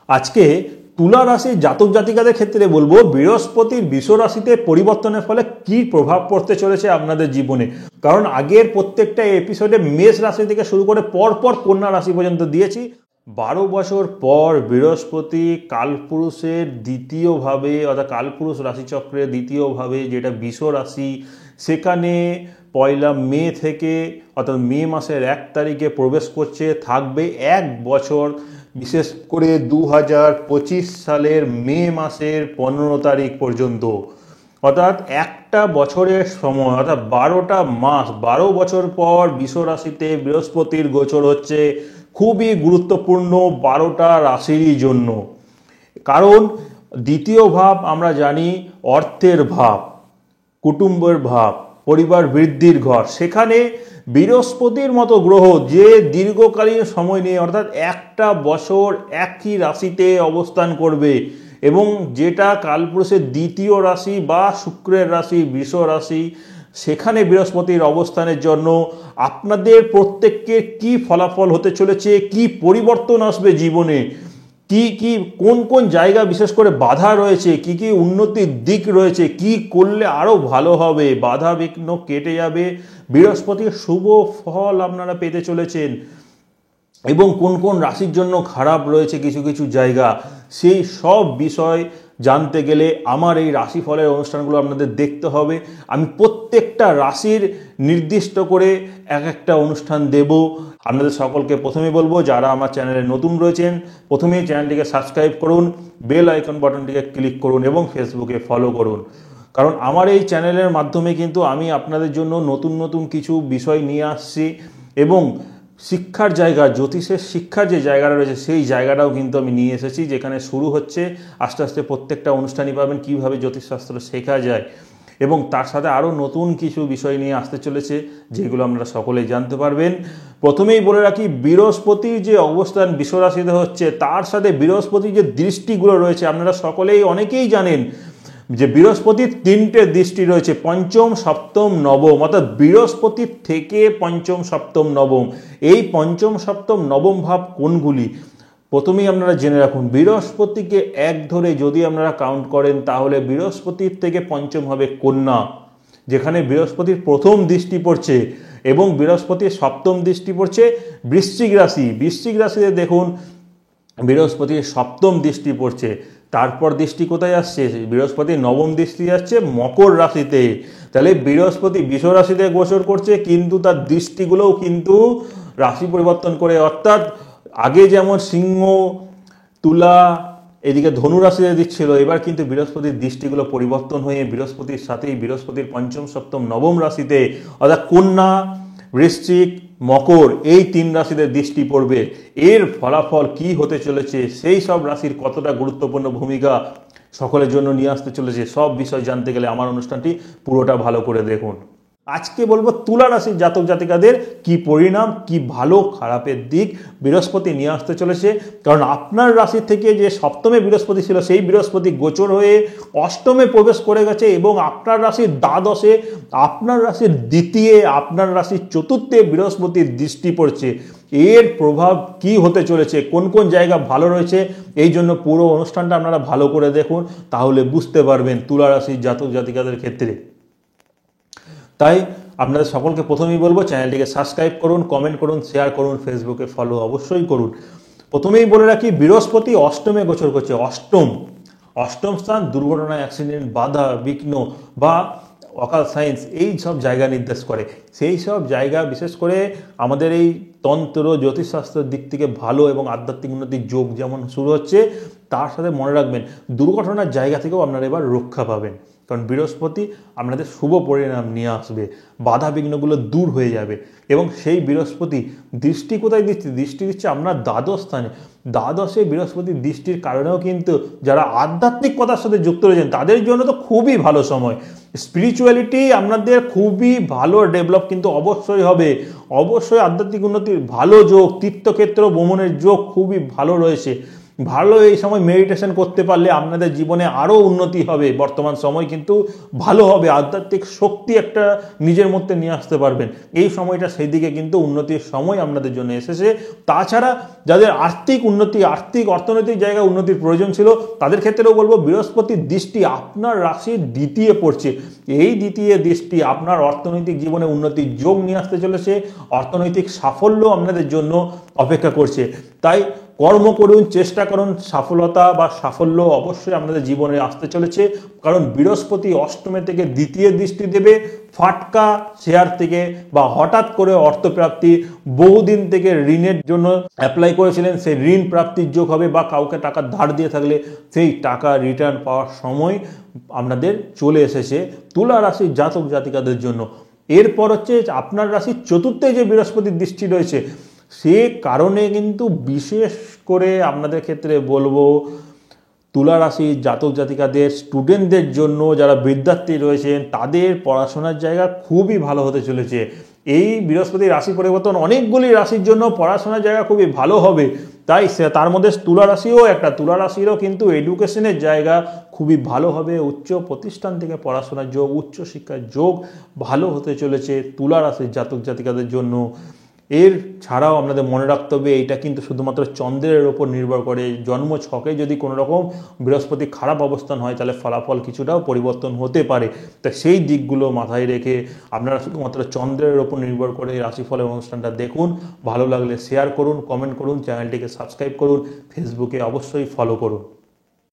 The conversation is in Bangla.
আজকে তুলা রাশির জাতক জাতিকাদের ক্ষেত্রে বলবো বৃহস্পতির বৃষ রাশিতে পরিবর্তনের ফলে কি প্রভাব পড়তে চলেছে আপনাদের জীবনে। কারণ আগের প্রত্যেকটা এপিসোডে মেষ রাশি থেকে শুরু করে পরপর কন্যা রাশি পর্যন্ত দিয়েছি। 12 বছর পর বৃহস্পতি কালপুরুষের দ্বিতীয়ভাবে অর্থাৎ কালপুরুষ রাশিচক্রের দ্বিতীয়ভাবে যেটা বৃষ রাশি, সেখানে 1 মে থেকে অর্থাৎ মে মাসের 1 তারিখে প্রবেশ করছে, থাকবে 1 বছর, বিশেষ করে 2025 সালের মে মাসের 15 তারিখ পর্যন্ত। অর্থাৎ একটা বছরের সময়, অর্থাৎ 12টা মাস, 12 বছর পর বৃষ রাশিতে বৃহস্পতির গোচর হচ্ছে। খুবই গুরুত্বপূর্ণ 12টা রাশিরই জন্য। কারণ দ্বিতীয় ভাব আমরা জানি অর্থের ভাব, কুটুম্বের ভাব, পরিবার বৃদ্ধির ঘর। সেখানে বৃহস্পতির মতো গ্রহ যে দীর্ঘকালীন সময় নিয়ে অর্থাৎ একটা বছর একই রাশিতে অবস্থান করবে এবং যেটা কালপুরুষের দ্বিতীয় রাশি বা শুক্রের রাশি বৃষ রাশি, সেখানে বৃহস্পতির অবস্থানের জন্য আপনাদের প্রত্যেককে কি ফলাফল হতে চলেছে, কি পরিবর্তন আসবে জীবনে, কি কি কোন কোন জায়গা বিশেষ করে বাধা রয়েছে, কি কি উন্নতির দিক রয়েছে, কি করলে আরও ভালো হবে, বাধা বিঘ্ন কেটে যাবে, বৃহস্পতির শুভ ফল আপনারা পেতে চলেছেন। এবং কোন কোন রাশির জন্য খারাপ রয়েছে কিছু কিছু জায়গা, সেই সব বিষয় জানতে গেলে আমার এই রাশিফলের অনুষ্ঠানগুলো আপনাদের দেখতে হবে। আমি প্রত্যেকটা রাশির নির্দিষ্ট করে এক একটা অনুষ্ঠান দেব। আপনাদের সকলকে প্রথমে বলবো, যারা আমার চ্যানেলে নতুন রয়েছেন প্রথমেই চ্যানেলটিকে সাবস্ক্রাইব করুন, বেল আইকন বাটনটিকে ক্লিক করুন এবং ফেসবুকে ফলো করুন। কারণ আমার এই চ্যানেলের মাধ্যমে কিন্তু আমি আপনাদের জন্য নতুন নতুন কিছু বিষয় নিয়ে আসছি এবং শিক্ষার জায়গা, জ্যোতিষের শিক্ষার যে জায়গাটা রয়েছে সেই জায়গাটাও কিন্তু আমি নিয়ে এসেছি, যেখানে শুরু হচ্ছে আস্তে আস্তে প্রত্যেকটা অনুষ্ঠানই পাবেন কীভাবে জ্যোতিষশাস্ত্র শেখা যায় এবং তার সাথে আরও নতুন কিছু বিষয় নিয়ে আসতে চলেছে যেগুলো আপনারা সকলেই জানতে পারবেন। প্রথমেই বলে রাখি, বৃহস্পতির যে অবস্থান বৃষ রাশিতে হচ্ছে তার সাথে বৃহস্পতির যে দৃষ্টিগুলো রয়েছে আপনারা সকলেই অনেকেই জানেন যে বৃহস্পতির 3টে দৃষ্টি রয়েছে, পঞ্চম, সপ্তম, নবম। অর্থাৎ বৃহস্পতির থেকে পঞ্চম, সপ্তম, নবম, এই পঞ্চম, সপ্তম, নবম ভাব কোনগুলি প্রথমেই আপনারা জেনে রাখুন। বৃহস্পতিকে 1 ধরে যদি আপনারা কাউন্ট করেন তাহলে বৃহস্পতির থেকে পঞ্চম হবে কন্যা, যেখানে বৃহস্পতির প্রথম দৃষ্টি পড়ছে, এবং বৃহস্পতির সপ্তম দৃষ্টি পড়ছে বৃশ্চিক রাশি। বৃশ্চিক রাশিতে দেখুন বৃহস্পতির সপ্তম দৃষ্টি পড়ছে, তারপর দৃষ্টি কোথায় আসছে, বৃহস্পতির নবম দৃষ্টি যাচ্ছে মকর রাশিতে। তাহলে বৃহস্পতি বৃষ রাশিতে গোচর করছে কিন্তু তার দৃষ্টিগুলোও কিন্তু রাশি পরিবর্তন করে, অর্থাৎ আগে যেমন সিংহ, তুলা, এদিকে ধনু রাশিতে দিচ্ছিল, এবার কিন্তু বৃহস্পতির দৃষ্টিগুলো পরিবর্তন হয়ে বৃহস্পতির সাথেই বৃহস্পতির পঞ্চম, সপ্তম, নবম রাশিতে অর্থাৎ কন্যা, বৃশ্চিক, মকর, এই 3 রাশিতে দৃষ্টি পড়বে। এর ফলাফল কি হতে চলেছে, সেই সব রাশির কতটা গুরুত্বপূর্ণ ভূমিকা সকলের জন্য নিয়ে আসতে চলেছে, সব বিষয় জানতে গেলে আমার অনুষ্ঠানটি পুরোটা ভালো করে দেখুন। আজকে বলবো তুলা রাশির জাতক জাতিকাদের কি পরিণাম, কি ভালো খারাপের দিক বৃহস্পতি নিয়ে আসতে চলেছে। কারণ আপনার রাশি থেকে যে সপ্তমে বৃহস্পতি ছিল সেই বৃহস্পতি গোচর হয়ে অষ্টমে প্রবেশ করে গেছে এবং আপনার রাশির দ্বাদশে, আপনার রাশির দ্বিতীয়, আপনার রাশির চতুর্থে বৃহস্পতির দৃষ্টি পড়ছে। এর প্রভাব কি হতে চলেছে, কোন কোন জায়গা ভালো রয়েছে, এই জন্য পুরো অনুষ্ঠানটা আপনারা ভালো করে দেখুন, তাহলে বুঝতে পারবেন তুলা রাশির জাতক জাতিকাদের ক্ষেত্রে। তাই আপনাদের সকলকে প্রথমেই বলবো চ্যানেলটিকে সাবস্ক্রাইব করুন, কমেন্ট করুন, শেয়ার করুন, ফেসবুকে ফলো অবশ্যই করুন। প্রথমেই বলে রাখি, বৃহস্পতি অষ্টমে গোচর করছে। অষ্টম স্থান দুর্ঘটনা, অ্যাক্সিডেন্ট, বাধা বিঘ্ন বা অকাল সায়েন্স এই সব জায়গা নির্দেশ করে। সেই সব জায়গা বিশেষ করে আমাদের এই তন্ত্র জ্যোতিষশাস্ত্রের দিক থেকে ভালো এবং আধ্যাত্মিক উন্নতির যোগ যেমন শুরু হচ্ছে, তার সাথে মনে রাখবেন দুর্ঘটনার জায়গা থেকেও আপনারা এবার রক্ষা পাবেন। কারণ বৃহস্পতি আপনাদের শুভ পরিণাম নিয়ে আসবে, বাধা বিঘ্নগুলো দূর হয়ে যাবে। এবং সেই বৃহস্পতি দৃষ্টি কোথায় দিচ্ছে, দৃষ্টি দিচ্ছে আপনার দ্বাদশ স্থানে। দ্বাদশে বৃহস্পতির দৃষ্টির কারণেও কিন্তু যারা আধ্যাত্মিকতার সাথে যুক্ত রয়েছেন তাদের জন্য তো খুবই ভালো সময়। স্পিরিচুয়ালিটি আপনাদের খুবই ভালো ডেভেলপ কিন্তু অবশ্যই হবে, অবশ্যই আধ্যাত্মিক উন্নতির ভালো যোগ, তীর্থক্ষেত্র ভ্রমণের যোগ খুবই ভালো রয়েছে। ভালো এই সময় মেডিটেশন করতে পারলে আপনাদের জীবনে আরও উন্নতি হবে। বর্তমান সময় কিন্তু ভালো হবে, আধ্যাত্মিক শক্তি একটা নিজের মধ্যে নিয়ে আসতে পারবেন। এই সময়টা সেই দিকে কিন্তু উন্নতির সময় আপনাদের জন্য এসেছে। তাছাড়া যাদের আর্থিক উন্নতি, আর্থিক অর্থনৈতিক জায়গায় উন্নতির প্রয়োজন ছিল, তাদের ক্ষেত্রেও বলবো বৃহস্পতির দৃষ্টি আপনার রাশির দ্বিতীয় পড়ছে। এই দ্বিতীয় দৃষ্টি আপনার অর্থনৈতিক জীবনে উন্নতির যোগ নিয়ে আসতে চলেছে, অর্থনৈতিক সাফল্য আপনাদের জন্য অপেক্ষা করছে। তাই কর্ম করুন, চেষ্টা করুন, সফলতা বা সাফল্য অবশ্যই আপনাদের জীবনে আসতে চলেছে। কারণ বৃহস্পতি অষ্টমে থেকে দ্বিতীয় দৃষ্টি দেবে, ফাটকা শেয়ার থেকে বা হঠাৎ করে অর্থপ্রাপ্তি, বহুদিন থেকে ঋণের জন্য অ্যাপ্লাই করেছিলেন সেই ঋণ প্রাপ্তির যোগ হবে, বা কাউকে টাকা ধার দিয়ে থাকলে সেই টাকা রিটার্ন পাওয়ার সময় আপনাদের চলে এসেছে তুলা রাশির জাতক জাতিকাদের জন্য। এরপর হচ্ছে আপনার রাশির চতুর্থে যে বৃহস্পতির দৃষ্টি রয়েছে, সে কারণে কিন্তু বিশেষ করে আপনাদের ক্ষেত্রে বলবো তুলা রাশির জাতক জাতিকাদের স্টুডেন্টদের জন্য, যারা বিদ্যার্থী রয়েছেন তাদের পড়াশোনার জায়গা খুবই ভালো হতে চলেছে। এই বৃহস্পতির রাশি পরিবর্তন অনেকগুলি রাশির জন্য পড়াশোনার জায়গা খুবই ভালো হবে। তাই তার মধ্যে তুলা রাশিও একটা, তুলা রাশিরও কিন্তু এডুকেশনের জায়গা খুবই ভালো হবে। উচ্চ প্রতিষ্ঠান থেকে পড়াশোনার যোগ, উচ্চ শিক্ষার যোগ ভালো হতে চলেছে তুলা রাশির জাতক জাতিকাদের জন্য। এর ছাড়াও আপনাদের মনে রাখতে হবে, এটা কিন্তু শুধুমাত্র চন্দ্রের ওপর নির্ভর করে। জন্ম ছকে যদি কোনো রকম বৃহস্পতি খারাপ অবস্থান হয়, তাহলে ফলাফল কিছুটাও পরিবর্তন হতে পারে। তা সেই দিকগুলো মাথায় রেখে আপনারা শুধুমাত্র চন্দ্রের ওপর নির্ভর করে রাশিফলের অনুষ্ঠানটা দেখুন। ভালো লাগলে শেয়ার করুন, কমেন্ট করুন, চ্যানেলটিকে সাবস্ক্রাইব করুন, ফেসবুকে অবশ্যই ফলো করুন।